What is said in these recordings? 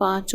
5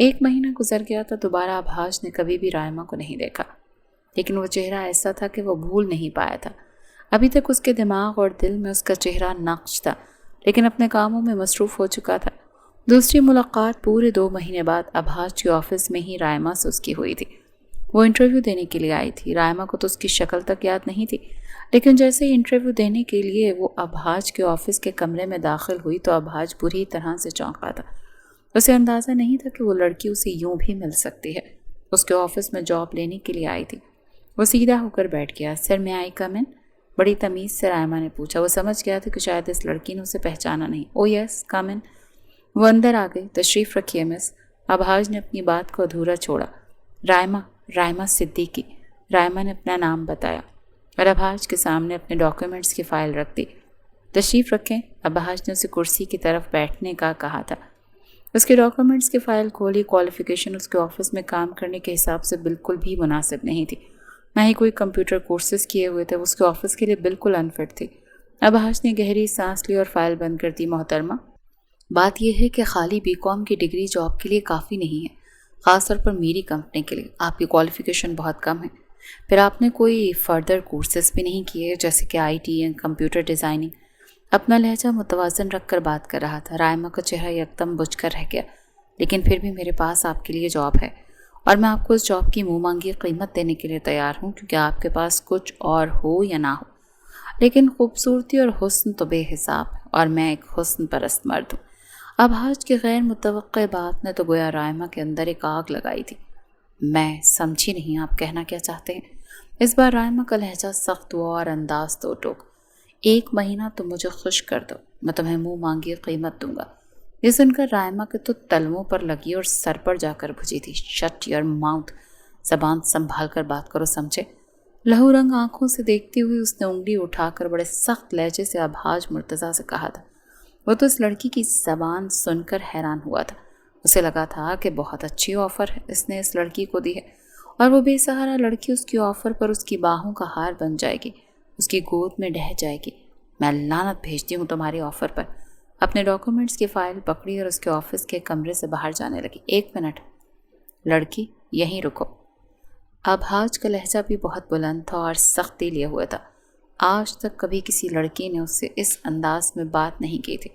1 مہینہ گزر گیا تو دوبارہ آبھاش نے کبھی بھی رائما کو نہیں دیکھا، لیکن وہ چہرہ ایسا تھا کہ وہ بھول نہیں پایا تھا۔ ابھی تک اس کے دماغ اور دل میں اس کا چہرہ نقش تھا، لیکن اپنے کاموں میں مصروف ہو چکا تھا۔ دوسری ملاقات پورے 2 مہینے بعد آبھاش کے آفس میں ہی رائما سے اس کی ہوئی تھی۔ وہ انٹرویو دینے کے لیے آئی تھی۔ رائما کو تو اس کی شکل تک یاد نہیں تھی، لیکن جیسے ہی انٹرویو دینے کے لیے وہ آبھاش کے آفس کے کمرے میں داخل ہوئی تو آبھاش بری طرح سے چونکا تھا۔ اسے اندازہ نہیں تھا کہ وہ لڑکی اسے یوں بھی مل سکتی ہے۔ اس کے آفس میں جاب لینے کے لیے آئی تھی۔ وہ سیدھا ہو کر بیٹھ گیا۔ سر میں آئی کم ان؟ بڑی تمیز سے رائما نے پوچھا۔ وہ سمجھ گیا تھا کہ شاید اس لڑکی نے اسے پہچانا نہیں۔ او یس کم ان۔ وہ اندر آ گئی۔ تشریف رکھیے مس۔ آبھاش نے اپنی بات کو ادھورا چھوڑا۔ رائما صدیقی۔ رائما نے اپنا نام بتایا اور آبھاش کے سامنے اپنے ڈاکیومنٹس کی فائل رکھ دی۔ تشریف رکھیں۔ آبھاش نے اسے کرسی کی طرف بیٹھنے کا کہا تھا۔ اس کے ڈاکیومنٹس کی فائل کھولی۔ کوالیفیکیشن اس کے آفس میں کام کرنے کے حساب سے بالکل بھی مناسب نہیں تھی، نہ ہی کوئی کمپیوٹر کورسز کیے ہوئے تھے۔ اس کے آفس کے لیے بالکل انفٹ تھی۔ آبھاش نے گہری سانس لی اور فائل بند کر دی۔ محترمہ، بات یہ ہے کہ خالی بی کام کی ڈگری جاب کے لیے کافی نہیں ہے، خاص طور پر میری کمپنی کے لیے۔ آپ کی کوالیفیکیشن بہت کم ہے۔ پھر آپ نے کوئی فردر کورسز بھی نہیں کیے، جیسے کہ آئی ٹی یا کمپیوٹر ڈیزائننگ؟ اپنا لہجہ متوازن رکھ کر بات کر رہا تھا۔ رائما کا چہرہ یکدم بجھ کر رہ گیا۔ لیکن پھر بھی میرے پاس آپ کے لیے جاب ہے، اور میں آپ کو اس جاب کی منہ مانگی قیمت دینے کے لیے تیار ہوں، کیونکہ آپ کے پاس کچھ اور ہو یا نہ ہو، لیکن خوبصورتی اور حسن تو بے حساب ہے، اور میں ایک حسن پرست مرد ہوں۔ آبھاش کی غیر متوقع بات نے تو گویا رائما کے اندر ایک آگ لگائی تھی۔ میں سمجھی نہیں آپ کہنا کیا چاہتے ہیں؟ اس بار رائما کا لہجہ سخت ہوا اور انداز تو ٹوک۔ 1 مہینہ تو مجھے خوش کر دو، میں تمہیں منہ مانگی قیمت دوں گا۔ یہ سن کر رائما کے تو تلووں پر لگی اور سر پر جا کر بھجی تھی۔ شٹ یور ماؤتھ، زبان سنبھال کر بات کرو، سمجھے؟ لہو رنگ آنکھوں سے دیکھتی ہوئی اس نے انگلی اٹھا کر بڑے سخت لہجے سے آبھاش مرتضیٰ سے کہا تھا۔ وہ تو اس لڑکی کی زبان سن کر حیران ہوا تھا۔ اسے لگا تھا کہ بہت اچھی آفر اس نے اس لڑکی کو دی ہے، اور وہ بے سہارا لڑکی اس کی آفر پر اس کی باہوں کا ہار بن جائے گی، اس کی گود میں ڈہ جائے گی۔ میں لعنت بھیجتی ہوں تمہاری آفر پر۔ اپنے ڈاکیومنٹس کی فائل پکڑی اور اس کے آفس کے کمرے سے باہر جانے لگی۔ 1 منٹ لڑکی، یہیں رکو۔ آبھاش کا لہجہ بھی بہت بلند تھا اور سختی لیے ہوئے تھا۔ آج تک کبھی کسی لڑکی نے اس سے اس انداز میں بات نہیں کی تھی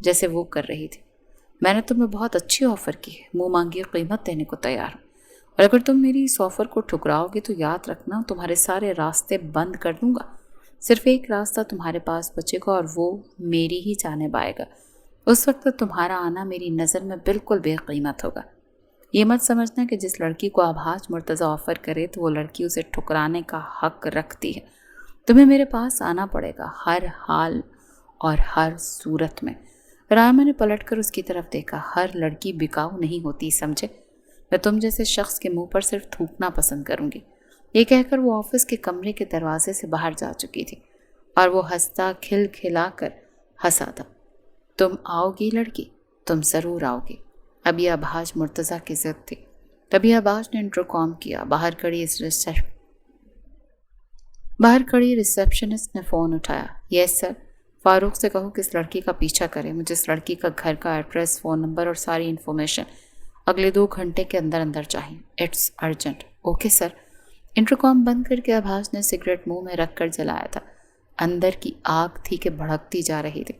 جیسے وہ کر رہی تھی۔ میں نے تمہیں بہت اچھی آفر کی ہے، منہ مانگی قیمت دینے کو تیار ہوں، اور اگر تم میری اس آفر کو ٹھکراؤ گے تو یاد رکھنا تمہارے سارے راستے بند کر دوں گا۔ صرف ایک راستہ تمہارے پاس بچے گا، اور وہ میری ہی جانب آئے گا۔ اس وقت تمہارا آنا میری نظر میں بالکل بے قیمت ہوگا۔ یہ مت سمجھنا کہ جس لڑکی کو آبھاش مرتضیٰ آفر کرے تو وہ لڑکی اسے ٹھکرانے کا حق رکھتی ہے۔ تمہیں میرے پاس آنا پڑے گا، ہر حال اور ہر صورت میں۔ رائما نے پلٹ کر اس کی طرف دیکھا۔ ہر لڑکی بکاؤ نہیں ہوتی، سمجھے؟ میں تم جیسے شخص کے منہ پر صرف تھوکنا پسند کروں گی۔ یہ کہہ کر وہ آفس کے کمرے کے دروازے سے باہر جا چکی تھی، اور وہ ہنستا کھل کھلا کر ہنسا تھا۔ تم آؤ گی لڑکی، تم ضرور آؤ گی۔ اب یہ آبھاش مرتضیٰ کی ضد تھی۔ تبھی آبھاش نے انٹرکام کیا۔ باہر کھڑی ریسیپشنسٹ نے فون اٹھایا۔ یس سر، فاروق سے کہو کہ اس لڑکی کا پیچھا کرے۔ مجھے اس لڑکی کا گھر کا ایڈریس، فون نمبر اور ساری انفارمیشن اگلے 2 گھنٹے کے اندر اندر چاہیے۔ It's urgent. Okay sir. Intercom بند کر کے آبھاش نے سگریٹ منہ میں رکھ کر جلایا تھا۔ اندر کی آگ تھی کہ بھڑکتی جا رہی تھی۔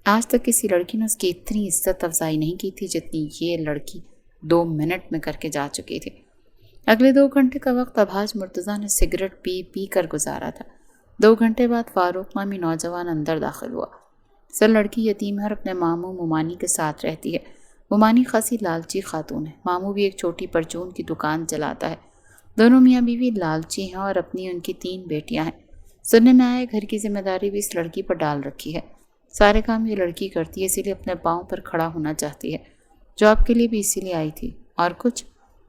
آج تک کسی لڑکی نے اس کی اتنی عزت افزائی نہیں کی تھی جتنی یہ لڑکی 2 منٹ میں کر کے جا چکی تھی۔ اگلے 2 گھنٹے کا وقت آبھاش مرتضیٰ نے سگریٹ پی کر گزارا تھا۔ 2 گھنٹے بعد فاروق نامی نوجوان اندر داخل ہوا۔ سر، لڑکی یتیم ہے اور اپنے ماموں ممانی کے ساتھ رہتی ہے۔ ممانی خاصی لالچی خاتون ہے۔ ماموں بھی ایک چھوٹی پرچون کی دکان چلاتا ہے۔ دونوں میاں بیوی لالچی ہیں اور ان کی 3 بیٹیاں ہیں۔ سننے میں آیا گھر کی ذمہ داری بھی اس لڑکی پر ڈال رکھی ہے۔ سارے کام یہ لڑکی کرتی ہے، اسی لیے اپنے پاؤں پر کھڑا ہونا چاہتی ہے۔ جاب کے لیے بھی اسی لیے آئی تھی۔ اور کچھ؟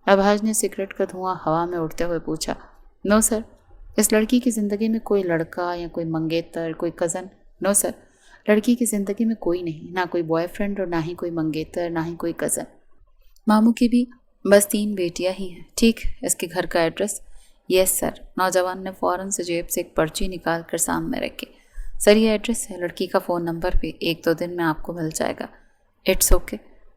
آبھاش نے سگریٹ کا دھواں ہوا میں اڑتے ہوئے پوچھا۔ نو سر، اس لڑکی کی زندگی میں کوئی لڑکا یا کوئی منگیتر، کوئی کزن؟ نو سر، لڑکی کی زندگی میں کوئی نہیں، نہ کوئی بوائے فرینڈ اور نہ ہی کوئی منگیتر، نہ ہی کوئی کزن۔ ماموں کی بھی بس 3 بیٹیاں ہی ہیں۔ ٹھیک، اس کے گھر کا ایڈریس؟ یس سر۔ نوجوان نے فوراً سے جیب سے ایک پرچی نکال کر سامنے رکھی۔ سر، یہ ایڈریس ہے، لڑکی کا فون نمبر بھی 1-2 دن میں آپ کو مل جائے گا۔ It's okay.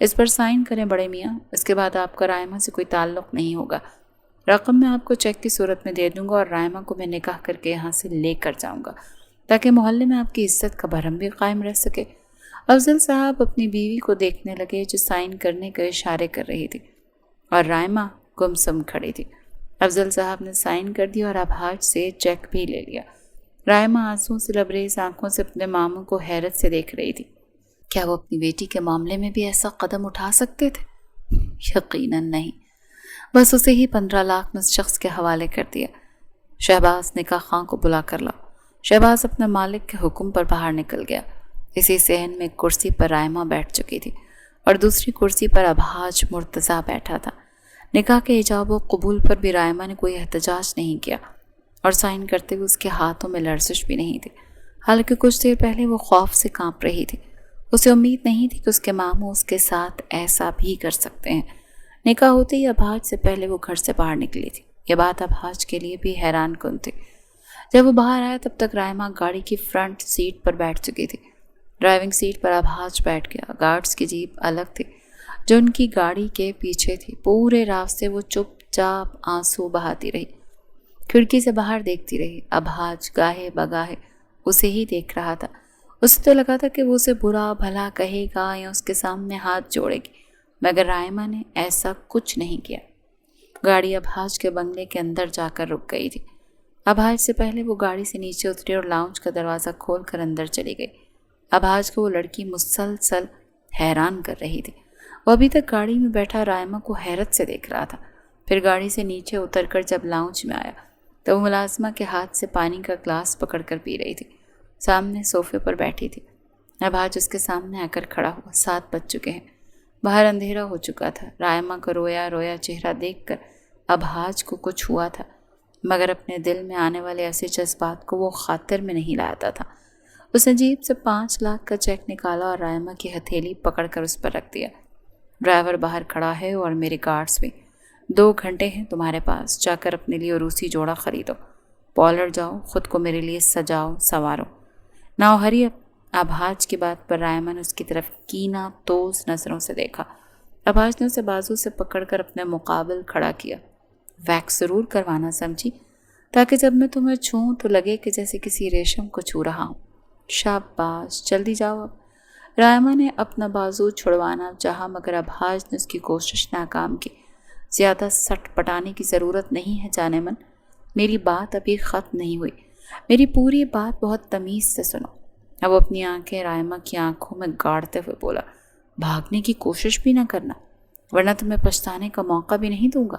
اس پر سائن کریں بڑے میاں، اس کے بعد آپ کا رائمہ سے کوئی تعلق نہیں ہوگا۔ رقم میں آپ کو چیک کی صورت میں دے دوں گا اور رائمہ کو میں نکاح کر کے یہاں سے لے کر جاؤں گا تاکہ محلے میں آپ کی عزت کا بھرم بھی قائم رہ سکے۔ افضل صاحب اپنی بیوی کو دیکھنے لگے جو سائن کرنے کے اشارے کر رہی تھی اور رائمہ گمسم کھڑی تھی۔ افضل صاحب نے سائن کر دی اور ابھاج سے چیک بھی لے لیا۔ رائمہ آنسوؤں سے لبریز آنکھوں سے اپنے ماموں کو حیرت سے دیکھ رہی تھی۔ کیا وہ اپنی بیٹی کے معاملے میں بھی ایسا قدم اٹھا سکتے تھے؟ یقیناً نہیں۔ بس اسے ہی 15 لاکھ میں اس شخص کے حوالے کر دیا۔ شہباز نکاح خاں کو بلا کر لا۔ شہباز اپنے مالک کے حکم پر باہر نکل گیا۔ اسی صحن میں ایک کرسی پر رائمہ بیٹھ چکی تھی اور دوسری کرسی پر ابھاج مرتضیٰ بیٹھا تھا۔ نکاح کے ایجاب و قبول پر بھی رائمہ نے کوئی احتجاج نہیں کیا اور سائن کرتے ہوئے اس کے ہاتھوں میں لرزش بھی نہیں تھی، حالانکہ کچھ دیر پہلے وہ خوف سے کانپ رہی تھی۔ اسے امید نہیں تھی کہ اس کے ماموں اس کے ساتھ ایسا بھی کر سکتے ہیں۔ نکاح ہوتے ہی ابھاج سے پہلے وہ گھر سے باہر نکلی تھی۔ یہ بات ابھاج کے لیے بھی حیران کن تھی۔ جب وہ باہر آیا تب تک رائمہ گاڑی کی فرنٹ سیٹ پر بیٹھ چکی تھی۔ ڈرائیونگ سیٹ پر ابھاج بیٹھ گیا۔ گارڈز کی جیپ الگ تھی جو ان کی گاڑی کے پیچھے تھی۔ پورے راستے وہ چپ چاپ آنسو بہاتی رہی، کھڑکی سے باہر دیکھتی رہی۔ ابھاج گاہے بگاہے اسے ہی دیکھ رہا تھا۔ اسے تو لگا تھا کہ وہ اسے برا بھلا کہے گا یا اس کے سامنے ہاتھ جوڑے گی، مگر رائمہ نے ایسا کچھ نہیں کیا۔ گاڑی ابھاج کے بنگلے کے اندر جا کر رک گئی تھی۔ ابھاج سے پہلے وہ گاڑی سے نیچے اتری اور لاؤنج کا دروازہ کھول کر اندر چلی گئی۔ ابھاج کو وہ لڑکی مسلسل حیران کر رہی تھی۔ وہ ابھی تک گاڑی میں بیٹھا رائمہ کو حیرت سے دیکھ رہا تھا۔ پھر گاڑی سے نیچے اتر کر جب لاؤنج میں آیا تو وہ ملازمہ کے ہاتھ سے پانی کا گلاس پکڑ کر پی رہی تھی۔ سامنے صوفے پر بیٹھی تھی۔ ابھاج اس کے سامنے آ کر کھڑا ہوا۔ 7 بج چکے ہیں۔ باہر اندھیرا ہو چکا تھا۔ رائمہ کا رویا رویا چہرہ دیکھ کر ابھاج کو کچھ ہوا تھا، مگر اپنے دل میں آنے والے ایسے جذبات کو وہ خاطر میں نہیں لاتا تھا۔ اس نے جیب سے 5 لاکھ کا چیک نکالا اور رائمہ کی ہتھیلی پکڑ کر اس پر رکھ دیا۔ ڈرائیور باہر کھڑا ہے اور میرے گارڈز بھی۔ 2 گھنٹے ہیں تمہارے پاس، جا کر اپنے لیے عروسی جوڑا خریدو، پارلر جاؤ، خود کو میرے لیے سجاؤ سنوارو۔ نوہری ابھاج کی بات پر رائمہ نے اس کی طرف کینہ توز نظروں سے دیکھا۔ ابھاج نے اسے بازو سے پکڑ کر اپنے مقابل کھڑا کیا۔ ویکس ضرور کروانا سمجھی، تاکہ جب میں تمہیں چھوؤں تو لگے کہ جیسے کسی ریشم کو چھو رہا ہوں۔ شاباش، جلدی جاؤ اب۔ رائمہ نے اپنا بازو چھڑوانا چاہا مگر ابھاج نے اس کی کوشش ناکام کی۔ زیادہ سٹ پٹانے کی ضرورت نہیں ہے جانے من، میری بات ابھی ختم نہیں ہوئی، میری پوری بات بہت تمیز سے سنو۔ اب وہ اپنی آنکھیں رائمہ کی آنکھوں میں گاڑتے ہوئے بولا، بھاگنے کی کوشش بھی نہ کرنا ورنہ تمہیں پچھتانے کا موقع بھی نہیں دوں گا۔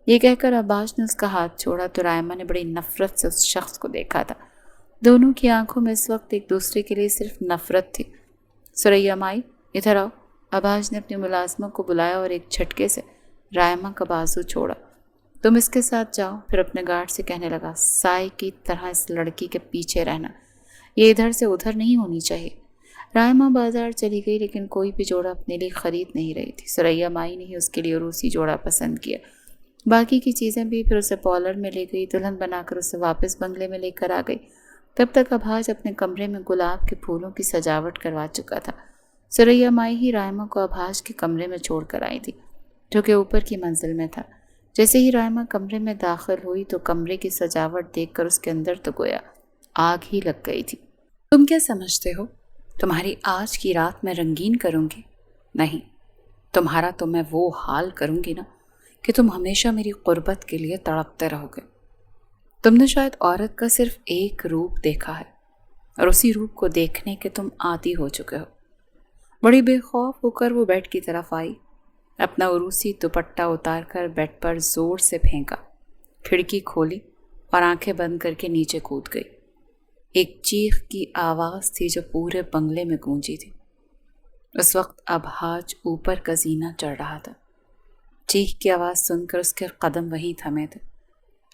یہ کہہ کر ابھاج نے اس کا ہاتھ چھوڑا تو رائمہ نے بڑی نفرت سے اس شخص کو دیکھا تھا۔ دونوں کی آنکھوں میں اس وقت ایک دوسرے کے لیے صرف نفرت تھی۔ سریا مائی، ادھر آؤ۔ ابھاج نے اپنی ملازمہ کو بلایا اور ایک جھٹکے سے رائمہ کا بازو چھوڑا۔ تم اس کے ساتھ جاؤ۔ پھر اپنے گارڈ سے کہنے لگا، سائے کی طرح اس لڑکی کے پیچھے رہنا، یہ ادھر سے ادھر نہیں ہونی چاہیے۔ رائمہ بازار چلی گئی لیکن کوئی بھی جوڑا اپنے لیے خرید نہیں رہی تھی۔ سریا مائی نے ہی اس کے لیے عروسی جوڑا پسند کیا۔ باقی کی چیزیں بھی پھر اسے پارلر میں لے گئی، دلہن بنا کر اسے واپس بنگلے میں لے کر آ گئی۔ تب تک ابھاج اپنے کمرے میں گلاب کے پھولوں کی سجاوٹ کروا چکا تھا۔ سریا مائی ہی رائمہ کو ابھاج کے کمرے میں چھوڑ کر آئی تھی جو کہ اوپر کی منزل میں تھا۔ جیسے ہی رائمہ کمرے میں داخل ہوئی تو کمرے کی سجاوٹ دیکھ کر اس کے اندر تو گویا آگ ہی لگ گئی تھی۔ تم کیا سمجھتے ہو تمہاری آج کی رات میں رنگین کروں گی؟ نہیں، تمہارا تو میں وہ حال کروں گی نا کہ تم ہمیشہ میری قربت کے لیے تڑپتے رہو گے۔ تم نے شاید عورت کا صرف ایک روپ دیکھا ہے اور اسی روپ کو دیکھنے کے تم عادی ہو چکے ہو۔ بڑی بے خوف ہو کر وہ بیڈ کی طرف آئی، اپنا عروسی دوپٹہ اتار کر بیڈ پر زور سے پھینکا، کھڑکی کھولی اور آنکھیں بند کر کے نیچے کود گئی۔ ایک چیخ کی آواز تھی جو پورے بنگلے میں گونجی تھی۔ اس وقت ابھاج اوپر کا زینہ چڑھ رہا تھا۔ چیخ کی آواز سن کر اس کے قدم وہیں تھمے تھے۔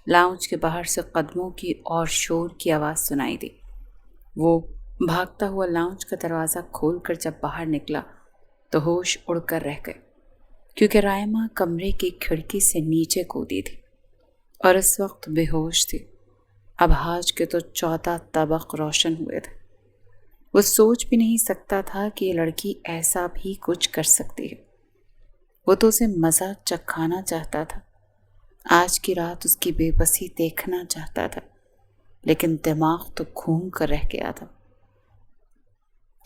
لاؤنج کے باہر سے قدموں کی اور شور کی آواز سنائی دی۔ وہ بھاگتا ہوا لاؤنج کا دروازہ کھول کر جب باہر نکلا تو ہوش اڑ کر رہ گئے، کیونکہ رائمہ کمرے کی کھڑکی سے نیچے کودی تھی اور اس وقت بے ہوش تھی۔ ابھاج کے تو 14 طبق روشن ہوئے تھے۔ وہ سوچ بھی نہیں سکتا تھا کہ یہ لڑکی ایسا بھی کچھ کر سکتی ہے۔ وہ تو اسے مزہ چکھانا چاہتا تھا، آج کی رات اس کی بے بسی دیکھنا چاہتا تھا، لیکن دماغ تو گھوم کر رہ گیا تھا۔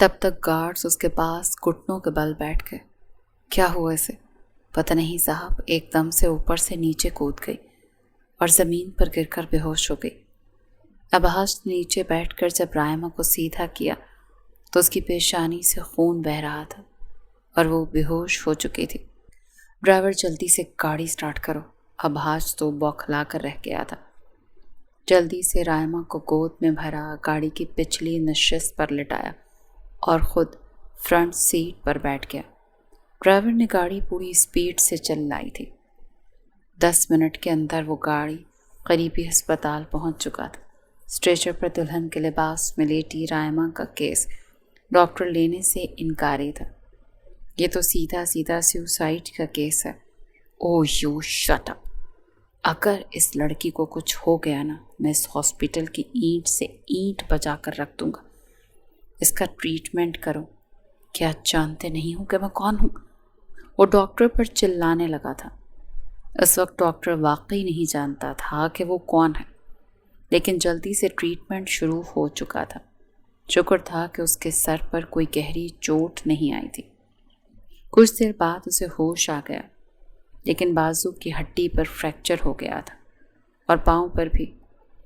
تب تک گارڈز اس کے پاس گھٹنوں کے بل بیٹھ گئے۔ کیا ہوا اسے؟ پتہ نہیں صاحب، ایک دم سے اوپر سے نیچے کود گئی اور زمین پر گر کر بے ہوش ہو گئی۔ ابحاج نیچے بیٹھ کر جب رائما کو سیدھا کیا تو اس کی پیشانی سے خون بہہ رہا تھا اور وہ بے ہوش ہو چکی تھی۔ ڈرائیور جلدی سے گاڑی سٹارٹ کرو، ابحاج تو بوکھلا کر رہ گیا تھا۔ جلدی سے رائما کو گود میں بھرا، گاڑی کی پچھلی نشست پر لٹایا اور خود فرنٹ سیٹ پر بیٹھ گیا۔ ڈرائیور نے گاڑی پوری اسپیڈ سے چلائی تھی۔ 10 منٹ کے اندر وہ گاڑی قریبی ہسپتال پہنچ چکا تھا۔ اسٹریچر پر دلہن کے لباس میں لیٹی رائما کا کیس ڈاکٹر لینے سے انکاری تھا۔ یہ تو سیدھا سیدھا سیوسائڈ کا کیس ہے۔ او یو شٹ اپ! اگر اس لڑکی کو کچھ ہو گیا نا، میں اس ہاسپٹل کی اینٹ سے اینٹ بجا کر رکھ دوں گا۔ اس کا ٹریٹمنٹ کرو۔ کیا جانتے نہیں ہو کہ میں کون ہوں؟ وہ ڈاکٹر پر چلانے لگا تھا۔ اس وقت ڈاکٹر واقعی نہیں جانتا تھا کہ وہ کون ہے، لیکن جلدی سے ٹریٹمنٹ شروع ہو چکا تھا۔ شکر تھا کہ اس کے سر پر کوئی گہری چوٹ نہیں آئی تھی۔ کچھ دیر بعد اسے ہوش آ گیا، لیکن بازو کی ہڈی پر فریکچر ہو گیا تھا اور پاؤں پر بھی،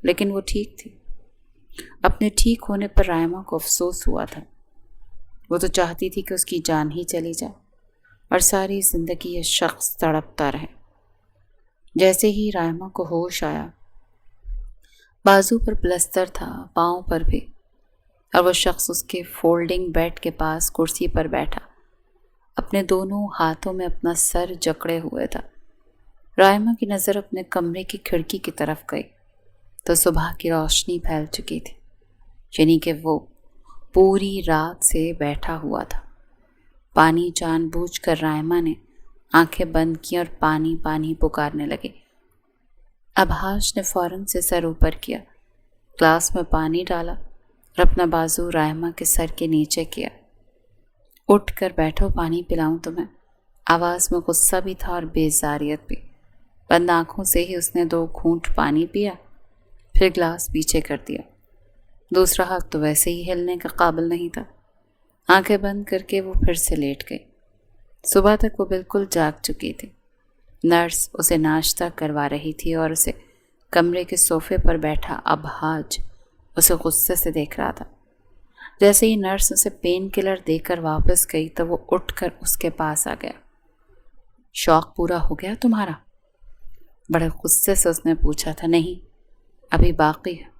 لیکن وہ ٹھیک تھی۔ اپنے ٹھیک ہونے پر رائما کو افسوس ہوا تھا۔ وہ تو چاہتی تھی کہ اس کی جان ہی چلی جائے اور ساری زندگی یہ شخص تڑپتا رہے۔ جیسے ہی رائما کو ہوش آیا، بازو پر پلستر تھا، پاؤں پر بھی، اور وہ شخص اس کے فولڈنگ بیڈ کے پاس کرسی پر بیٹھا، اپنے دونوں ہاتھوں میں اپنا سر جکڑے ہوئے تھا۔ رائما کی نظر اپنے کمرے کی کھڑکی کی طرف گئی تو صبح کی روشنی پھیل چکی تھی، یعنی کہ وہ پوری رات سے بیٹھا ہوا تھا۔ پانی جان بوجھ کر رائما نے آنکھیں بند کی اور پانی پانی پکارنے لگے۔ ابحاج نے فوراً سے سر اوپر کیا، گلاس میں پانی ڈالا اور اپنا بازو رائما کے سر کے نیچے کیا۔ اٹھ کر بیٹھو، پانی پلاؤں تمہیں؟ آواز میں غصہ بھی تھا اور بیزاریت بھی۔ بند آنکھوں سے ہی اس نے 2 گھونٹ پانی پیا، پھر گلاس پیچھے کر دیا۔ دوسرا ہاتھ تو ویسے ہی ہلنے کے قابل نہیں تھا۔ آنکھیں بند کر کے وہ پھر سے لیٹ گئی۔ صبح تک وہ بالکل جاگ چکی تھی۔ نرس اسے ناشتہ کروا رہی تھی اور اسے کمرے کے صوفے پر بیٹھا ابحاج اسے غصے سے دیکھ رہا تھا۔ جیسے ہی نرس اسے پین کلر دے کر واپس گئی تو وہ اٹھ کر اس کے پاس آ گیا۔ شوق پورا ہو گیا تمہارا؟ بڑے غصے سے اس نے پوچھا تھا۔ نہیں، ابھی باقی ہے۔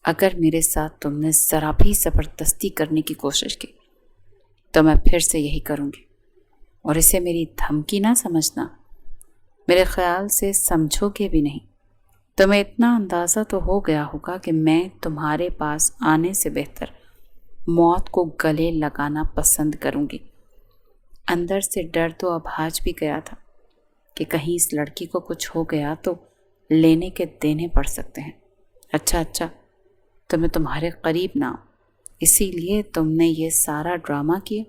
اگر میرے ساتھ تم نے ذرا بھی زبردستی کرنے کی کوشش کی تو میں پھر سے یہی کروں گی، اور اسے میری دھمکی نہ سمجھنا۔ میرے خیال سے سمجھو گے بھی نہیں۔ تمہیں اتنا اندازہ تو ہو گیا ہوگا کہ میں تمہارے پاس آنے سے بہتر موت کو گلے لگانا پسند کروں گی۔ اندر سے ڈر تو ابحاج بھی گیا تھا کہ کہیں اس لڑکی کو کچھ ہو گیا تو لینے کے دینے پڑ سکتے ہیں۔ اچھا، تو میں تمہارے قریب نہ ہوں، اسی لیے تم نے یہ سارا ڈرامہ کیا؟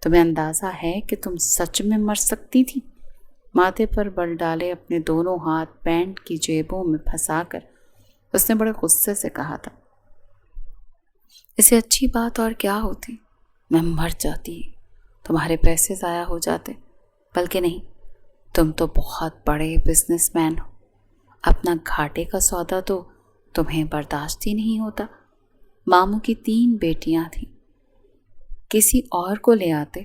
تمہیں اندازہ ہے کہ تم سچ میں مر سکتی تھی؟ ماتھے پر بل ڈالے اپنے دونوں ہاتھ پینٹ کی جیبوں میں پھنسا کر اس نے بڑے غصے سے کہا تھا۔ اسے اچھی بات اور کیا ہوتی؟ میں مر جاتی، تمہارے پیسے ضائع ہو جاتے، بلکہ نہیں، تم تو بہت بڑے بزنس مین ہو، اپنا گھاٹے کا سودا تو تمہیں برداشت ہی نہیں ہوتا۔ ماموں کی 3 بیٹیاں تھیں، کسی اور کو لے آتے۔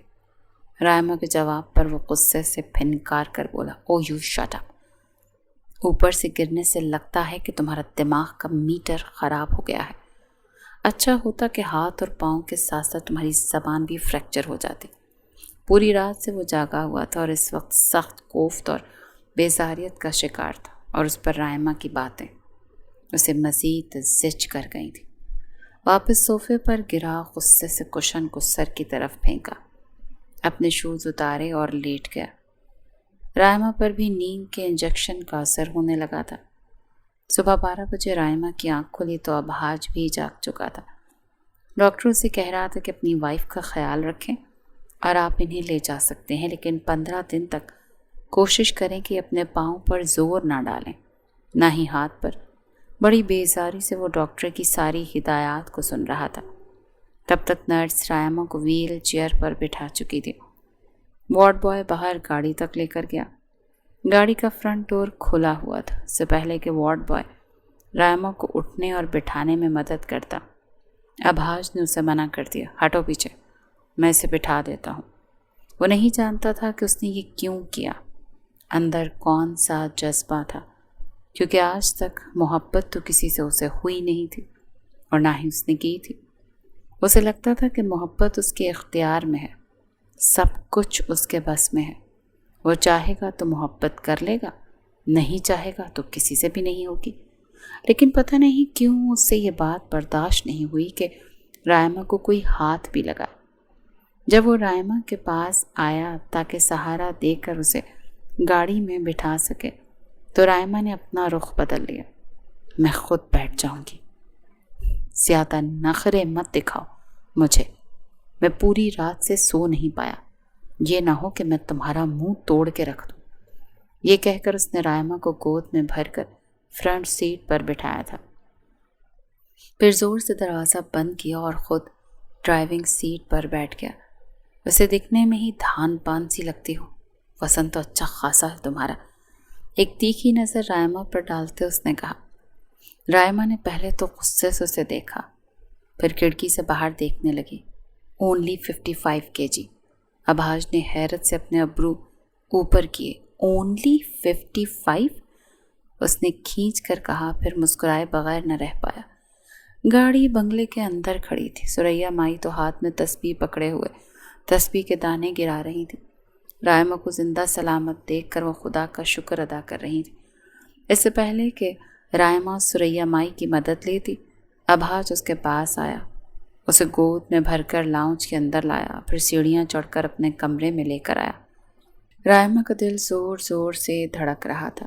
رائما کے جواب پر وہ غصے سے پھنکار کر بولا، او یو شٹ اپ! اوپر سے گرنے سے لگتا ہے کہ تمہارا دماغ کا میٹر خراب ہو گیا ہے۔ اچھا ہوتا کہ ہاتھ اور پاؤں کے ساتھ ساتھ تمہاری زبان بھی فریکچر ہو جاتی۔ پوری رات سے وہ جاگا ہوا تھا اور اس وقت سخت کوفت اور بیزاریت کا شکار تھا، اور اس پر رائما کی باتیں اسے مزید زچ کر گئی تھی۔ واپس صوفے پر گرا، غصے سے کشن کو سر کی طرف پھینکا، اپنے شوز اتارے اور لیٹ گیا۔ رائما پر بھی نیند کے انجیکشن کا اثر ہونے لگا تھا۔ صبح 12 بجے رائما کی آنکھ کھلی تو ابحاج بھی جاگ چکا تھا۔ ڈاکٹر اسے کہہ رہا تھا کہ اپنی وائف کا خیال رکھیں، اور آپ انہیں لے جا سکتے ہیں، لیکن 15 دن تک کوشش کریں کہ اپنے پاؤں پر زور نہ ڈالیں، نہ ہی ہاتھ پر۔ بڑی بیزاری سے وہ ڈاکٹر کی ساری ہدایات کو سن رہا تھا۔ تب تک نرس رائما کو ویل چیئر پر بٹھا چکی تھی۔ وارڈ بوائے باہر گاڑی تک لے کر گیا۔ گاڑی کا فرنٹ ڈور کھلا ہوا تھا۔ اس سے پہلے کہ وارڈ بوائے رائما کو اٹھنے اور بٹھانے میں مدد کرتا، ابھاج نے اسے منع کر دیا، ہٹو پیچھے، میں اسے بٹھا دیتا ہوں۔ وہ نہیں جانتا تھا کہ اس نے یہ کیوں کیا، اندر کون سا جذبہ تھا، کیونکہ آج تک محبت تو کسی سے اسے ہوئی نہیں تھی اور نہ ہی اس نے کی تھی۔ اسے لگتا تھا کہ محبت اس کے اختیار میں ہے، سب کچھ اس کے بس میں ہے۔ وہ چاہے گا تو محبت کر لے گا، نہیں چاہے گا تو کسی سے بھی نہیں ہوگی۔ لیکن پتہ نہیں کیوں اس سے یہ بات برداشت نہیں ہوئی کہ رائما کو کوئی ہاتھ بھی لگا۔ جب وہ رائما کے پاس آیا تاکہ سہارا دے کر اسے گاڑی میں بٹھا سکے تو رائما نے اپنا رخ بدل لیا۔ میں خود بیٹھ جاؤں گی، زیادہ نخرے مت دکھاؤ مجھے، میں پوری رات سے سو نہیں پایا، یہ نہ ہو کہ میں تمہارا منہ توڑ کے رکھ دوں۔ یہ کہہ کر اس نے رائما کو گود میں بھر کر فرنٹ سیٹ پر بٹھایا تھا، پھر زور سے دروازہ بند کیا اور خود ڈرائیونگ سیٹ پر بیٹھ گیا۔ اسے دکھنے میں ہی دھان پان سی لگتی ہو، وسن تو اچھا خاصا ہے تمہارا، ایک تیکھی نظر رائما پر ڈالتے اس نے کہا۔ رائما نے پہلے تو غصے سے اسے دیکھا، پھر کھڑکی سے باہر دیکھنے لگی۔ Only 55 kg۔ ابھاج نے حیرت سے اپنے ابرو اوپر کیے۔ اونلی 55؟ اس نے کھینچ کر کہا، پھر مسکرائے بغیر نہ رہ پایا۔ گاڑی بنگلے کے اندر کھڑی تھی۔ سریا مائی تو ہاتھ میں تسبیح پکڑے ہوئے تسبیح کے دانے گرا رہی تھی۔ رائما کو زندہ سلامت دیکھ کر وہ خدا کا شکر ادا کر رہی تھی۔ اس سے پہلے کہ رائما سریا مائی کی مدد لیتی، ابھاج اس کے پاس آیا، اسے گود میں بھر کر لاؤنج کے اندر لایا، پھر سیڑھیاں چڑھ کر اپنے کمرے میں لے کر آیا۔ رائما کا دل زور زور سے دھڑک رہا تھا،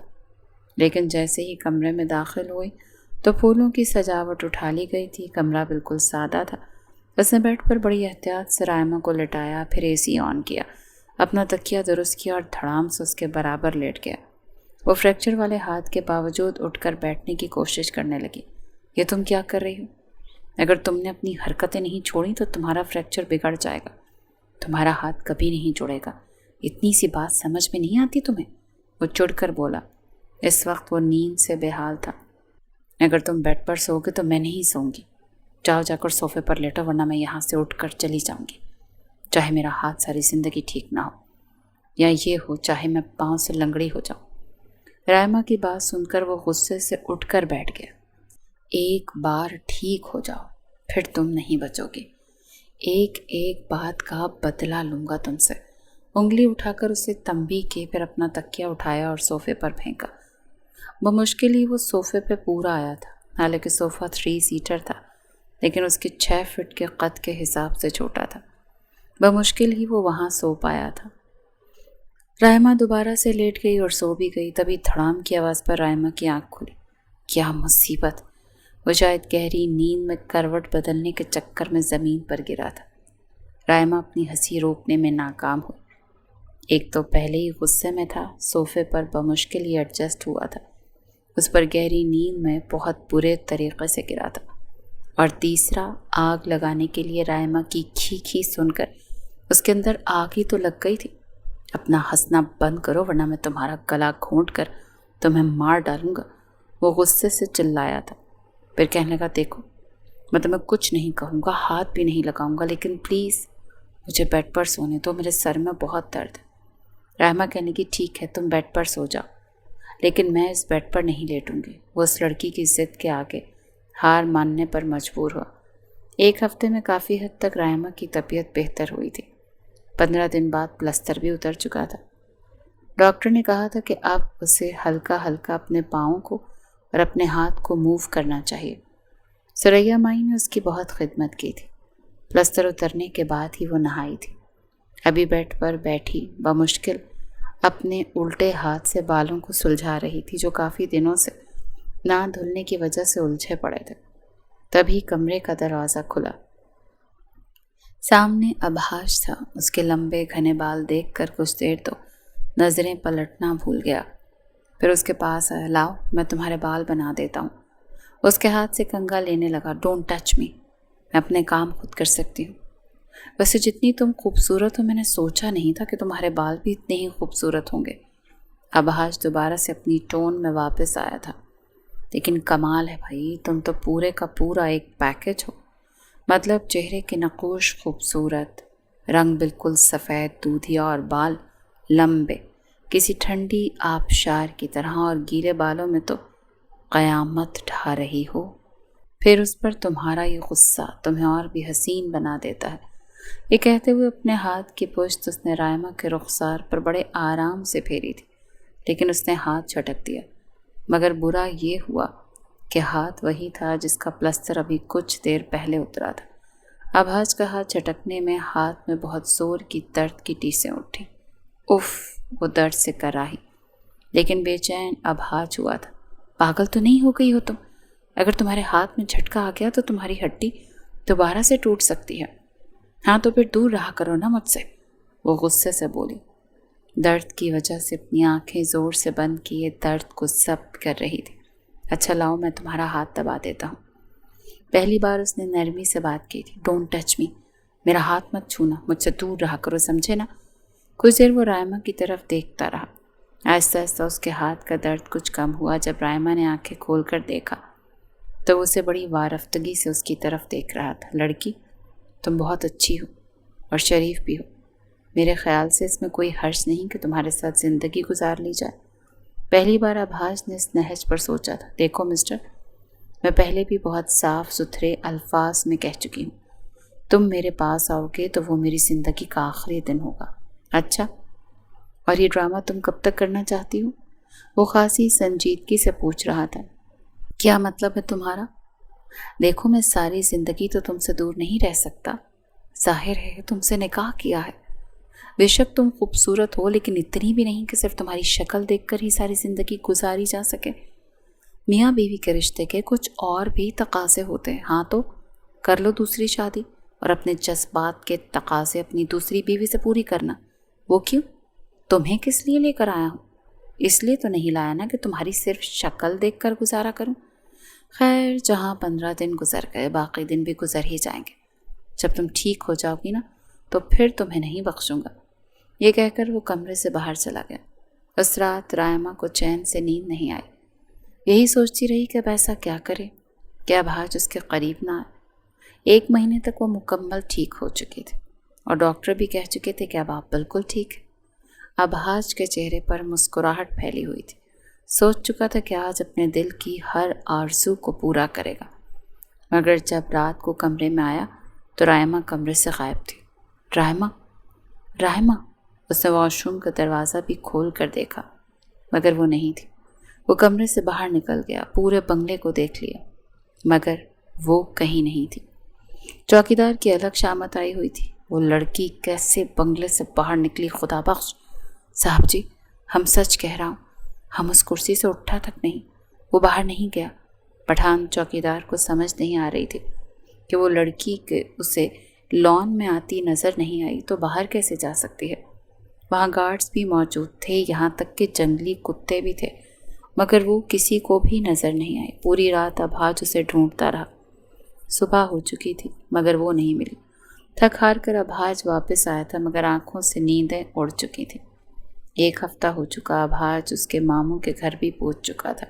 لیکن جیسے ہی کمرے میں داخل ہوئی تو پھولوں کی سجاوٹ اٹھا لی گئی تھی۔ کمرہ بالکل سادہ تھا۔ اس نے بیڈ پر بڑی احتیاط سے رائما کو لٹایا، پھر اے سی آن کیا، اپنا تکیہ درست کیا اور دھڑام سے اس کے برابر لیٹ گیا۔ وہ فریکچر والے ہاتھ کے باوجود اٹھ کر بیٹھنے کی کوشش کرنے لگی۔ یہ تم کیا کر رہی ہو؟ اگر تم نے اپنی حرکتیں نہیں چھوڑی تو تمہارا فریکچر بگڑ جائے گا، تمہارا ہاتھ کبھی نہیں جڑے گا، اتنی سی بات سمجھ میں نہیں آتی تمہیں؟ وہ چڑ کر بولا۔ اس وقت وہ نیند سے بے حال تھا۔ اگر تم بیڈ پر سو گے تو میں نہیں سوؤں گی، جاؤ جا کر صوفے پر لیٹو، ورنہ میں یہاں سے اٹھ کر چلی جاؤں گی، چاہے میرا ہاتھ ساری زندگی ٹھیک نہ ہو، یا یہ ہو چاہے میں پاؤں سے لنگڑی ہو جاؤں۔ رائما کی بات سن کر وہ غصے سے اٹھ کر بیٹھ گیا۔ ایک بار ٹھیک ہو جاؤ، پھر تم نہیں بچو گے، ایک ایک بات کا بدلہ لوں گا تم سے۔ انگلی اٹھا کر اسے تنبیہ کی، پھر اپنا تکیہ اٹھایا اور صوفے پر پھینکا۔ بمشکل ہی وہ صوفے پہ پورا آیا تھا، حالانکہ صوفہ 3 سیٹر تھا، لیکن اس کے 6 فٹ کے قد کے حساب سے چھوٹا تھا۔ بمشکل ہی وہ وہاں سو پایا تھا۔ رائما دوبارہ سے لیٹ گئی اور سو بھی گئی۔ تبھی دھڑام کی آواز پر رائما کی آنکھ کھلی۔ کیا مصیبت! وہ شاید گہری نیند میں کروٹ بدلنے کے چکر میں زمین پر گرا تھا۔ رائما اپنی ہنسی روکنے میں ناکام ہوئی۔ ایک تو پہلے ہی غصے میں تھا، صوفے پر بمشکل ہی ایڈجسٹ ہوا تھا، اس پر گہری نیند میں بہت برے طریقے سے گرا تھا، اور تیسرا آگ لگانے کے لیے رائما کی کھی سن کر اس کے اندر آگ ہی تو لگ گئی تھی۔ اپنا ہنسنا بند کرو ورنہ میں تمہارا گلا گھونٹ کر تمہیں مار ڈالوں گا، وہ غصے سے چلایا تھا۔ پھر کہنے لگا، دیکھو میں تمہیں کچھ نہیں کہوں گا، ہاتھ بھی نہیں لگاؤں گا، لیکن پلیز مجھے بیڈ پر سونے دو، میرے سر میں بہت درد ہے۔ رائما کہنے کی، ٹھیک ہے تم بیڈ پر سو جاؤ، لیکن میں اس بیڈ پر نہیں لیٹوں گی۔ وہ اس لڑکی کی ضد کے آگے ہار ماننے پر مجبور ہوا۔ 1 ہفتے میں کافی حد تک رائما کی طبیعت بہتر ہوئی تھی۔ 15 دن بعد پلستر بھی اتر چکا تھا۔ ڈاکٹر نے کہا تھا کہ اب اسے ہلکا ہلکا اپنے پاؤں کو اور اپنے ہاتھ کو موو کرنا چاہیے۔ سریا مائی نے اس کی بہت خدمت کی تھی۔ پلستر اترنے کے بعد ہی وہ نہائی تھی۔ ابھی بیڈ پر بیٹھی بمشکل اپنے الٹے ہاتھ سے بالوں کو سلجھا رہی تھی، جو کافی دنوں سے نہ دھلنے کی وجہ سے الجھے پڑے تھے۔ تبھی کمرے کا دروازہ کھلا۔ سامنے ابھاش تھا۔ اس کے لمبے گھنے بال دیکھ کر کچھ دیر تو نظریں پلٹنا بھول گیا، پھر اس کے پاس آیا۔ لاؤ میں تمہارے بال بنا دیتا ہوں۔ اس کے ہاتھ سے کنگھا لینے لگا۔ ڈونٹ ٹچ می، میں اپنے کام خود کر سکتی ہوں۔ ویسے جتنی تم خوبصورت ہو، میں نے سوچا نہیں تھا کہ تمہارے بال بھی اتنے ہی خوبصورت ہوں گے۔ ابھاش دوبارہ سے اپنی ٹون میں واپس آیا تھا۔ لیکن کمال ہے بھائی، تم تو پورے کا پورا ایک پیکج ہو۔ مطلب چہرے کے نقوش خوبصورت، رنگ بالکل سفید دودھیا اور بال لمبے کسی ٹھنڈی آبشار کی طرح، اور گیلے بالوں میں تو قیامت ڈھا رہی ہو۔ پھر اس پر تمہارا یہ غصہ تمہیں اور بھی حسین بنا دیتا ہے۔ یہ کہتے ہوئے اپنے ہاتھ کی پشت اس نے رائما کے رخسار پر بڑے آرام سے پھیری تھی، لیکن اس نے ہاتھ جھٹک دیا۔ مگر برا یہ ہوا کہ ہاتھ وہی تھا جس کا پلستر ابھی کچھ دیر پہلے اترا تھا۔ ابھاج کا ہاتھ جھٹکنے میں ہاتھ میں بہت زور کی درد کی ٹیسیں اٹھیں۔ اف، وہ درد سے کراہی لیکن بے چین ابھاج ہوا تھا۔ پاگل تو نہیں ہو گئی ہو تم؟ اگر تمہارے ہاتھ میں جھٹکا آ گیا تو تمہاری ہڈی دوبارہ سے ٹوٹ سکتی ہے۔ ہاں تو پھر دور رہا کرو نا مجھ سے، وہ غصے سے بولی۔ درد کی وجہ سے اپنی آنکھیں زور سے بند کیے درد کو ضبط کر رہی تھی۔ اچھا لاؤ میں تمہارا ہاتھ دبا دیتا ہوں۔ پہلی بار اس نے نرمی سے بات کی تھی۔ ڈونٹ ٹچ می، میرا ہاتھ مت چھونا، مجھ سے دور رہا کرو، سمجھے نا؟ کچھ دیر وہ رائما کی طرف دیکھتا رہا۔ آہستہ آہستہ اس کے ہاتھ کا درد کچھ کم ہوا۔ جب رائما نے آنکھیں کھول کر دیکھا تو اسے بڑی وارفتگی سے اس کی طرف دیکھ رہا تھا۔ لڑکی، تم بہت اچھی ہو اور شریف بھی ہو۔ میرے خیال سے اس میں کوئی حرج نہیں کہ تمہارے ساتھ زندگی گزار لی جائے۔ پہلی بار ابھاج نے اس نہج پر سوچا تھا۔ دیکھو مسٹر، میں پہلے بھی بہت صاف ستھرے الفاظ میں کہہ چکی ہوں، تم میرے پاس آؤ گے تو وہ میری زندگی کا آخری دن ہوگا۔ اچھا، اور یہ ڈرامہ تم کب تک کرنا چاہتی ہو؟ وہ خاصی سنجیدگی سے پوچھ رہا تھا۔ کیا مطلب ہے تمہارا؟ دیکھو میں ساری زندگی تو تم سے دور نہیں رہ سکتا۔ ظاہر ہے تم سے نکاح کیا ہے۔ بے شک تم خوبصورت ہو، لیکن اتنی بھی نہیں کہ صرف تمہاری شکل دیکھ کر ہی ساری زندگی گزاری جا سکے۔ میاں بیوی کے رشتے کے کچھ اور بھی تقاضے ہوتے ہیں۔ ہاں تو کر لو دوسری شادی اور اپنے جذبات کے تقاضے اپنی دوسری بیوی سے پوری کرنا۔ وہ کیوں؟ تمہیں کس لیے لے کر آیا ہوں؟ اس لیے تو نہیں لایا نا کہ تمہاری صرف شکل دیکھ کر گزارا کروں۔ خیر، جہاں 15 دن گزر گئے باقی دن بھی گزر ہی جائیں گے۔ جب تم ٹھیک ہو جاؤ گی نا تو پھر تمہیں نہیں بخشوں گا۔ یہ کہہ کر وہ کمرے سے باہر چلا گیا۔ اس رات رائما کو چین سے نیند نہیں آئی۔ یہی سوچتی رہی کہ اب ایسا کیا کرے کہ ابھاج اس کے قریب نہ آئے۔ 1 مہینے تک وہ مکمل ٹھیک ہو چکے تھے اور ڈاکٹر بھی کہہ چکے تھے کہ اب آپ بالکل ٹھیک ہیں۔ ابھاج کے چہرے پر مسکراہٹ پھیلی ہوئی تھی۔ سوچ چکا تھا کہ آج اپنے دل کی ہر آرزو کو پورا کرے گا۔ مگر جب رات کو کمرے میں آیا تو رائما کمرے سے غائب تھی۔ رائما، اس نے واش روم کا دروازہ بھی کھول کر دیکھا مگر وہ نہیں تھی۔ وہ کمرے سے باہر نکل گیا، پورے بنگلے کو دیکھ لیا مگر وہ کہیں نہیں تھی۔ چوکیدار کی الگ شامت آئی ہوئی تھی۔ وہ لڑکی کیسے بنگلے سے باہر نکلی خدا بخش۔ صاحب جی، ہم سچ کہہ رہا ہوں، ہم اس کرسی سے اٹھا تک نہیں، وہ باہر نہیں گیا۔ پٹھان چوکیدار کو سمجھ نہیں آ رہی تھی کہ وہ لڑکی کے اسے لان میں آتی نظر نہیں آئی تو باہر کیسے جا سکتی ہے۔ وہاں گارڈز بھی موجود تھے، یہاں تک کہ جنگلی کتے بھی تھے، مگر وہ کسی کو بھی نظر نہیں آئے۔ پوری رات ابھاج اسے ڈھونڈتا رہا۔ صبح ہو چکی تھی مگر وہ نہیں ملی۔ تھک ہار کر ابھاج واپس آیا تھا مگر آنکھوں سے نیندیں اڑ چکی تھیں۔ 1 ہفتہ ہو چکا۔ ابھاج اس کے ماموں کے گھر بھی پہنچ چکا تھا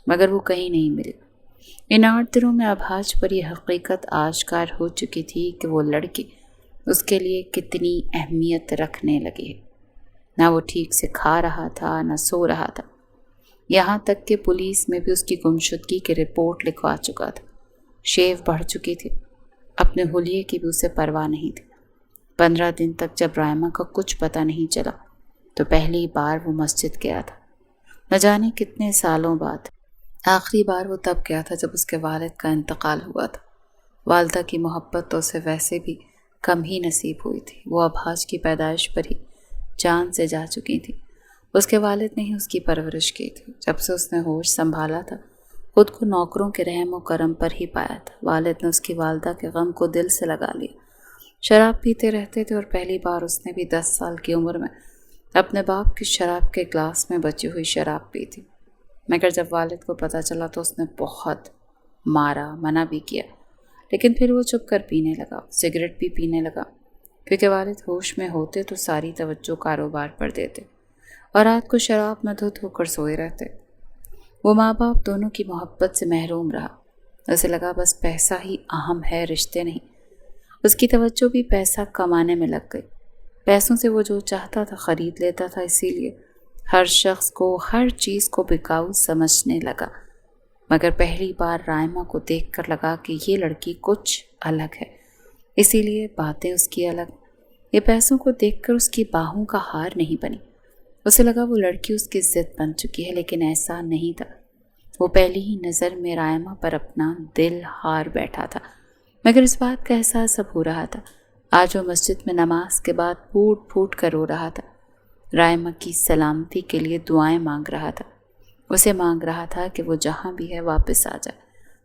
مگر وہ کہیں نہیں ملی۔ ان 8 دنوں میں ابھاج پر یہ حقیقت آشکار ہو چکی تھی کہ وہ لڑکی اس کے لیے کتنی اہمیت رکھنے لگی ہے۔ نہ وہ ٹھیک سے کھا رہا تھا نہ سو رہا تھا، یہاں تک کہ پولیس میں بھی اس کی گمشدگی کی رپورٹ لکھوا چکا تھا۔ شیو بڑھ چکی تھی، اپنے حلیے کی بھی اسے پرواہ نہیں تھی۔ 15 دن تک جب رائما کا کچھ پتہ نہیں چلا تو پہلی بار وہ مسجد گیا تھا، نہ جانے کتنے سالوں بعد۔ آخری بار وہ تب گیا تھا جب اس کے والد کا انتقال ہوا تھا۔ والدہ کی محبت تو اسے ویسے بھی کم ہی نصیب ہوئی تھی۔ وہ ابھاج کی پیدائش پر ہی جان سے جا چکی تھی۔ اس کے والد نے ہی اس کی پرورش کی تھی۔ جب سے اس نے ہوش سنبھالا تھا خود کو نوکروں کے رحم و کرم پر ہی پایا تھا۔ والد نے اس کی والدہ کے غم کو دل سے لگا لیا شراب پیتے رہتے تھے اور پہلی بار اس نے بھی 10 سال کی عمر میں اپنے باپ کی شراب کے گلاس میں بچی ہوئی شراب پی تھی۔ مگر جب والد کو پتہ چلا تو اس نے بہت مارا، منع بھی کیا، لیکن پھر وہ چپ کر پینے لگا، سگریٹ بھی پینے لگا، کیونکہ والد ہوش میں ہوتے تو ساری توجہ کاروبار پر دیتے اور رات کو شراب میں دھت ہو کر سوئے رہتے۔ وہ ماں باپ دونوں کی محبت سے محروم رہا۔ اسے لگا بس پیسہ ہی اہم ہے، رشتے نہیں۔ اس کی توجہ بھی پیسہ کمانے میں لگ گئی۔ پیسوں سے وہ جو چاہتا تھا خرید لیتا تھا، اسی لیے ہر شخص کو، ہر چیز کو بکاؤ سمجھنے لگا۔ مگر پہلی بار رائمہ کو دیکھ کر لگا کہ یہ لڑکی کچھ الگ ہے، اسی لیے باتیں اس کی الگ۔ یہ پیسوں کو دیکھ کر اس کی باہوں کا ہار نہیں بنی۔ اسے لگا وہ لڑکی اس کی ضد بن چکی ہے، لیکن ایسا نہیں تھا۔ وہ پہلی ہی نظر میں رائمہ پر اپنا دل ہار بیٹھا تھا، مگر اس بات کا احساس اب ہو رہا تھا۔ آج وہ مسجد میں نماز کے بعد پھوٹ پھوٹ کر رو رہا تھا، رائمہ کی سلامتی کے لیے دعائیں مانگ رہا تھا۔ اسے مانگ رہا تھا کہ وہ جہاں بھی ہے واپس آ جائے۔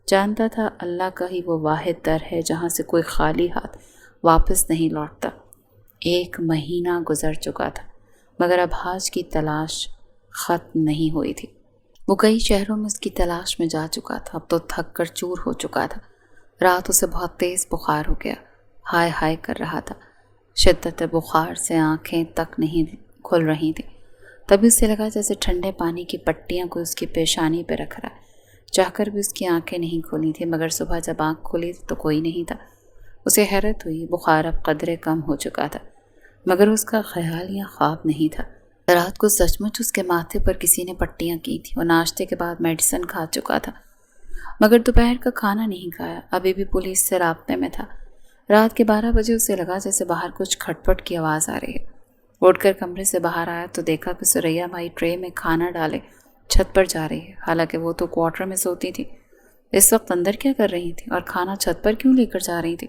جانتا تھا اللہ کا ہی وہ واحد در ہے جہاں سے کوئی خالی ہاتھ واپس نہیں لوٹتا۔ 1 مہینہ گزر چکا تھا، مگر اب حاج کی تلاش ختم نہیں ہوئی تھی۔ وہ کئی شہروں میں اس کی تلاش میں جا چکا تھا، اب تو تھک کر چور ہو چکا تھا۔ رات اسے بہت تیز بخار ہو گیا، ہائے ہائے کر رہا تھا۔ شدت بخار سے آنکھیں تک نہیں کھل رہی تھیں۔ تبھی اسے لگا جیسے ٹھنڈے پانی کی پٹیاں کوئی اس کی پیشانی پہ رکھ رہا ہے۔ چاہ کر بھی اس کی آنکھیں نہیں کھلی تھیں، مگر صبح جب آنکھ کھلی تو کوئی نہیں تھا۔ اسے حیرت ہوئی، بخار اب قدرے کم ہو چکا تھا، مگر اس کا خیال یا خواب نہیں تھا۔ رات کو سچ مچ اس کے ماتھے پر کسی نے پٹیاں کی تھیں۔ وہ ناشتے کے بعد میڈیسن کھا چکا تھا، مگر دوپہر کا کھانا نہیں کھایا، ابھی بھی پولیس سے رابطے میں تھا۔ رات کے 12 بجے اسے لگا جیسے باہر کچھ کھٹپٹ کی آواز آ رہی ہے۔ اٹھ کر کمرے سے باہر آیا تو دیکھا کہ ثریا مائی ٹرے میں کھانا ڈالے چھت پر جا رہی ہے، حالانکہ وہ تو کوارٹر میں سوتی تھی۔ اس وقت اندر کیا کر رہی تھی اور کھانا چھت پر کیوں لے کر جا رہی تھی؟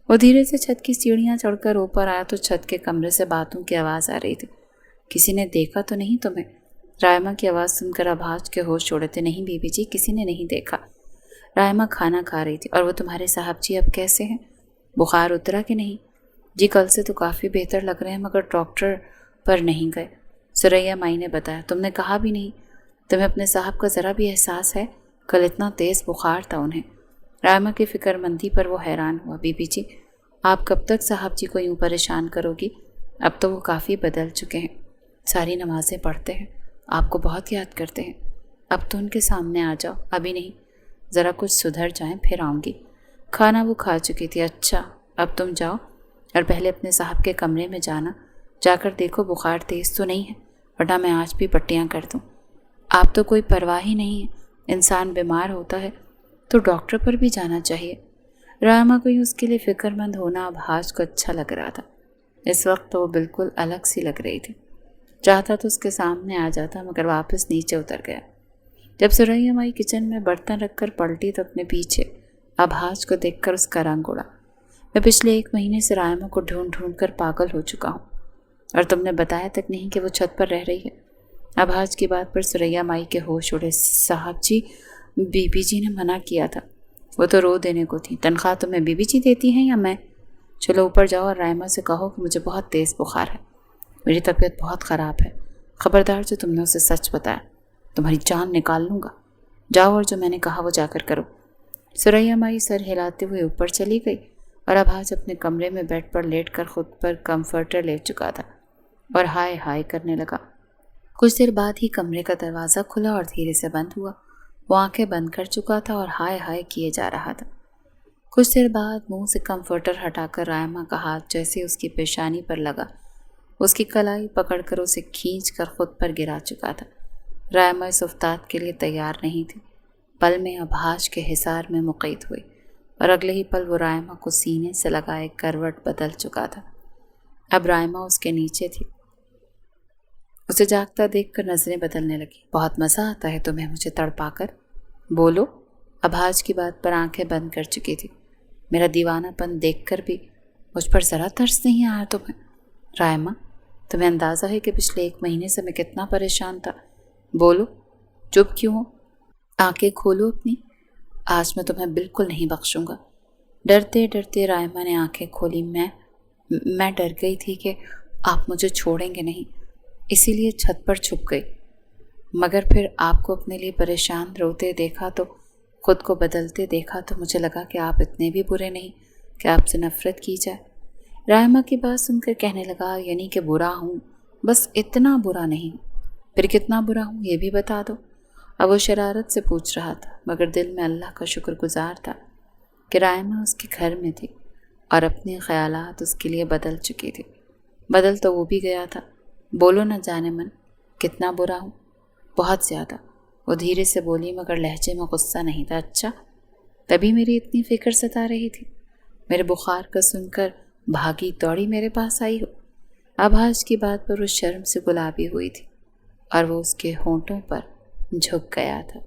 وہ دھیرے سے چھت کی سیڑھیاں چڑھ کر اوپر آیا تو چھت کے کمرے سے باتوں کی آواز آ رہی تھی۔ کسی نے دیکھا تو نہیں تمہیں؟ رائمہ کی آواز سن کر ابھاج کے ہوش اڑے تھے۔ نہیں بی بی جی، کسی نے نہیں دیکھا۔ رائمہ کھانا کھا رہی تھی۔ اور وہ تمہارے صاحب جی اب کیسے ہیں؟ بخار اترا کہ نہیں؟ جی کل سے تو کافی بہتر لگ رہے ہیں، مگر ڈاکٹر پر نہیں گئے۔ ثریا مائی نے بتایا، تم نے کہا بھی نہیں۔ تمہیں اپنے صاحب کا ذرا بھی احساس ہے؟ کل اتنا تیز بخار تھا انہیں۔ رائمہ کی فکر مندی پر وہ حیران ہوا۔ بی بی جی، آپ کب تک صاحب جی کو یوں پریشان کرو گی؟ اب تو وہ کافی بدل چکے ہیں، ساری نمازیں پڑھتے ہیں، آپ کو بہت یاد کرتے ہیں۔ اب تو ان کے سامنے آ جاؤ۔ ابھی نہیں، ذرا کچھ سدھر جائیں پھر آؤں گی۔ کھانا وہ کھا چکی تھی۔ اچھا اب تم جاؤ اور پہلے اپنے صاحب کے کمرے میں جانا، جا کر دیکھو بخار تیز تو نہیں ہے، ورنہ میں آج بھی پٹیاں کر دوں۔ آپ تو کوئی پرواہ ہی نہیں ہے، انسان بیمار ہوتا ہے تو ڈاکٹر پر بھی جانا چاہیے۔ رائمہ کو اس کے لیے فکر مند ہونا اب حاج کو اچھا لگ رہا تھا۔ اس وقت تو وہ بالکل الگ سی لگ رہی تھی۔ چاہتا تو اس کے سامنے آ جاتا، مگر واپس نیچے اتر گیا۔ جب ثریا مائی کچن میں برتن رکھ کر پلٹی تو اپنے پیچھے اب حاج کو دیکھ کر اس کا رنگ اڑا۔ میں پچھلے 1 مہینے سے رائمہ کو ڈھونڈ ڈھونڈ کر پاگل ہو چکا ہوں، اور تم نے بتایا تک نہیں کہ وہ چھت پر رہ رہی ہے۔ اب حاج کی بات پر ثریا مائی کے ہوش اڑے۔ صاحب جی، بی بی جی نے منع کیا تھا، وہ تو رو دینے کو تھی۔ تنخواہ تمہیں بی بی جی دیتی ہیں یا میں؟ چلو اوپر جاؤ اور رائمہ سے کہو کہ مجھے بہت تیز بخار ہے، میری طبیعت بہت خراب ہے۔ خبردار جو تم نے اسے سچ بتایا، تمہاری جان نکال لوں گا۔ جاؤ اور جو میں نے کہا وہ جا کر کرو۔ ثریا مائی سر ہلاتے ہوئے اوپر چلی گئی، اور اب حاج اپنے کمرے میں بیڈ پر لیٹ کر خود پر کمفرٹر لے چکا تھا اور ہائے ہائے کرنے لگا۔ کچھ دیر بعد ہی کمرے کا دروازہ کھلا اور دھیرے سے بند ہوا۔ وہ آنکھیں بند کر چکا تھا اور ہائے ہائے کیے جا رہا تھا۔ کچھ دیر بعد منہ سے کمفرٹر ہٹا کر رائمہ کا ہاتھ جیسے اس کی پیشانی پر لگا، اس کی کلائی پکڑ کر اسے کھینچ کر خود پر گرا چکا تھا۔ رائمہ اس افتاد کے لیے تیار نہیں تھی۔ پل میں ابھاج کے حصار میں مقید ہوئی، اور اگلے ہی پل وہ رائمہ کو سینے سے لگائے کروٹ بدل چکا تھا۔ اب رائمہ اس کے نیچے تھی۔ اسے جاگتا دیکھ کر نظریں بدلنے لگی۔ بہت مزہ آتا ہے تمہیں مجھے تڑپا کر؟ بولو۔ ابھاج کی بات پر آنکھیں بند کر چکی تھی۔ میرا دیوانہ پن دیکھ کر بھی مجھ پر ذرا ترس نہیں آیا تمہیں؟ رائمہ، تمہیں اندازہ ہے کہ پچھلے 1 مہینے سے میں کتنا پریشان تھا؟ بولو، چپ کیوں ہو؟ آنکھیں کھولو اپنی۔ آج میں تمہیں بالکل نہیں بخشوں گا۔ ڈرتے ڈرتے رائمہ نے آنکھیں کھولی۔ میں ڈر گئی تھی کہ آپ مجھے چھوڑیں گے نہیں، اسی لیے چھت پر چھپ گئی، مگر پھر آپ کو اپنے لیے پریشان روتے دیکھا تو خود کو بدلتے دیکھا تو مجھے لگا کہ آپ اتنے بھی برے نہیں کہ آپ سے نفرت کی جائے۔ رائمہ کی بات سن کر کہنے لگا، یعنی کہ برا ہوں، بس اتنا برا نہیں، پھر کتنا برا ہوں یہ بھی بتا دو۔ اب وہ شرارت سے پوچھ رہا تھا، مگر دل میں اللہ کا شکر گزار تھا کہ رائمہ اس کے گھر میں تھی اور اپنے خیالات اس کے لیے بدل چکی تھی۔ بدل تو وہ بھی گیا تھا۔ بولو نہ جانے من، کتنا برا ہوں؟ بہت زیادہ، وہ دھیرے سے بولی مگر لہجے میں غصہ نہیں تھا۔ اچھا، تبھی میری اتنی فکر ستا رہی تھی؟ میرے بخار کا سن کر بھاگی دوڑی میرے پاس آئی ہو؟ اب آج کی بات پر وہ شرم سے گلابی ہوئی تھی اور وہ اس کے ہونٹوں پر جھک گیا تھا۔